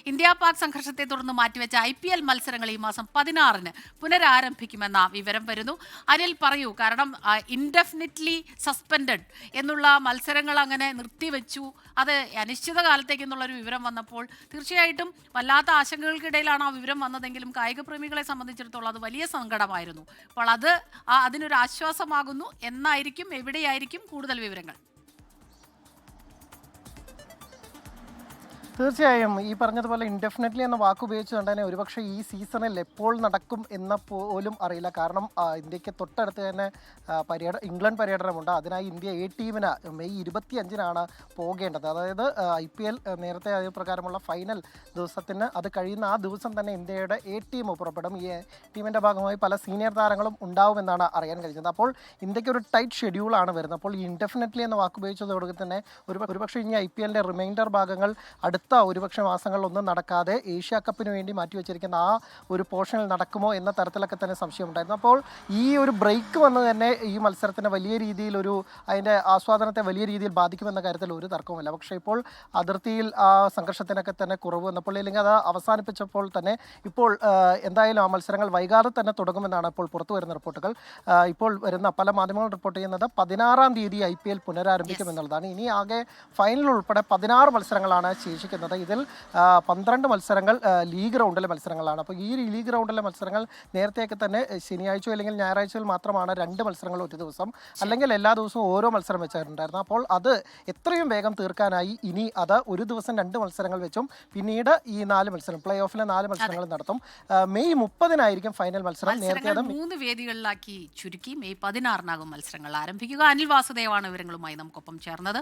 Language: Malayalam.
ഇന്ത്യ പാക് സംഘർഷത്തെ തുടർന്ന് മാറ്റിവെച്ച IPL മത്സരങ്ങൾ ഈ മാസം 16-ന് പുനരാരംഭിക്കുമെന്ന വിവരം വരുന്നു. അനിൽ പറയൂ, കാരണം ഇൻഡെഫിനിറ്റ്ലി സസ്പെൻഡഡ് എന്നുള്ള മത്സരങ്ങൾ അങ്ങനെ നിർത്തിവെച്ചു, അത് അനിശ്ചിതകാലത്തേക്ക് എന്നുള്ളൊരു വിവരം വന്നപ്പോൾ തീർച്ചയായിട്ടും വല്ലാത്ത ആശങ്കകൾക്കിടയിലാണ് ആ വിവരം വന്നതെങ്കിലും കായിക പ്രേമികളെ സംബന്ധിച്ചിടത്തോളം അത് വലിയ സങ്കടമായിരുന്നു. അപ്പോൾ അതിനൊരു ആശ്വാസമാകുന്നു എന്നായിരിക്കും, എവിടെയായിരിക്കും കൂടുതൽ വിവരങ്ങൾ? തീർച്ചയായും ഈ പറഞ്ഞതുപോലെ ഇൻഡെഫിനറ്റ്ലി എന്ന വാക്ക് ഉപയോഗിച്ചുകൊണ്ട് തന്നെ ഒരുപക്ഷെ ഈ സീസണിൽ എപ്പോൾ നടക്കും എന്ന പോലും അറിയില്ല. കാരണം ഇന്ത്യക്ക് തൊട്ടടുത്ത് തന്നെ ഇംഗ്ലണ്ട് പര്യടനമുണ്ട്. അതിനായി ഇന്ത്യ A ടീമിന് മെയ് 25-നാണ് പോകേണ്ടത്. അതായത് IPL നേരത്തെ പ്രകാരമുള്ള ഫൈനൽ ദിവസത്തിന് അത് കഴിയുന്ന ആ ദിവസം തന്നെ ഇന്ത്യയുടെ A ടീം പുറപ്പെടും. ഈ ടീമിൻ്റെ ഭാഗമായി പല സീനിയർ താരങ്ങളും ഉണ്ടാവുമെന്നാണ് അറിയാൻ കഴിഞ്ഞത്. അപ്പോൾ ഇന്ത്യക്ക് ഒരു ടൈറ്റ് ഷെഡ്യൂളാണ് വരുന്നത്. അപ്പോൾ ഈ ഇൻഡെഫിനറ്റ്ലി എന്ന വാക്ക് ഉപയോഗിച്ചതോടെ തന്നെ ഒരുപക്ഷെ ഇനി IPL-ന്റെ റിമൈൻഡർ ഭാഗങ്ങൾ അടുത്ത ഒരുപക്ഷെ മാസങ്ങളിലൊന്നും നടക്കാതെ ഏഷ്യ കപ്പിന് വേണ്ടി മാറ്റിവെച്ചിരിക്കുന്ന ആ ഒരു പോർഷനിൽ നടക്കുമോ എന്ന തരത്തിലൊക്കെ തന്നെ സംശയമുണ്ടായിരുന്നു. അപ്പോൾ ഈ ഒരു ബ്രേക്ക് വന്ന് തന്നെ ഈ മത്സരത്തിന് വലിയ രീതിയിൽ അതിൻ്റെ ആസ്വാദനത്തെ വലിയ രീതിയിൽ ബാധിക്കുമെന്ന കാര്യത്തിൽ ഒരു തർക്കവുമില്ല. പക്ഷേ ഇപ്പോൾ അതിർത്തിയിൽ ആ സംഘർഷത്തിനൊക്കെ തന്നെ കുറവ് വന്നപ്പോൾ, അല്ലെങ്കിൽ അത് അവസാനിപ്പിച്ചപ്പോൾ തന്നെ ഇപ്പോൾ എന്തായാലും ആ മത്സരങ്ങൾ വൈകാതെ തന്നെ തുടങ്ങുമെന്നാണ് ഇപ്പോൾ പുറത്തു വരുന്ന റിപ്പോർട്ടുകൾ. ഇപ്പോൾ വരുന്ന പല മാധ്യമങ്ങളും റിപ്പോർട്ട് ചെയ്യുന്നത് 16-ാം തീയതി IPL പുനരാരംഭിക്കുമെന്നുള്ളതാണ്. ഇനി ആകെ ഫൈനൽ ഉൾപ്പെടെ 16 മത്സരങ്ങളാണ് ശേഷിക്കുന്നത്. ഇതിൽ 12 മത്സരങ്ങൾ ലീഗ് റൗണ്ടിലെ മത്സരങ്ങളാണ്. അപ്പോൾ ഈ ലീഗ് റൗണ്ടിലെ മത്സരങ്ങൾ നേരത്തെയൊക്കെ തന്നെ ശനിയാഴ്ചയോ അല്ലെങ്കിൽ ഞായറാഴ്ചയിൽ മാത്രമാണ് 2 മത്സരങ്ങൾ ഒരു ദിവസം, അല്ലെങ്കിൽ എല്ലാ ദിവസവും ഓരോ മത്സരം വെച്ചിട്ടുണ്ടായിരുന്നു. അപ്പോൾ അത് എത്രയും വേഗം തീർക്കാനായി ഇനി അത് ഒരു ദിവസം 2 മത്സരങ്ങൾ വെച്ചും പിന്നീട് ഈ 4 മത്സരം പ്ലേ ഓഫിലെ 4 മത്സരങ്ങൾ നടത്തും. മെയ് 30-നായിരിക്കും ഫൈനൽ മത്സരം. നേരത്തെ 3 വേദികളിലാക്കി ചുരുക്കി മെയ് 16-നാകും മത്സരങ്ങൾ ആരംഭിക്കുക. അനിൽ വാസുദേവാണ് വിവരങ്ങളുമായി നമുക്കൊപ്പം ചേർന്നത്.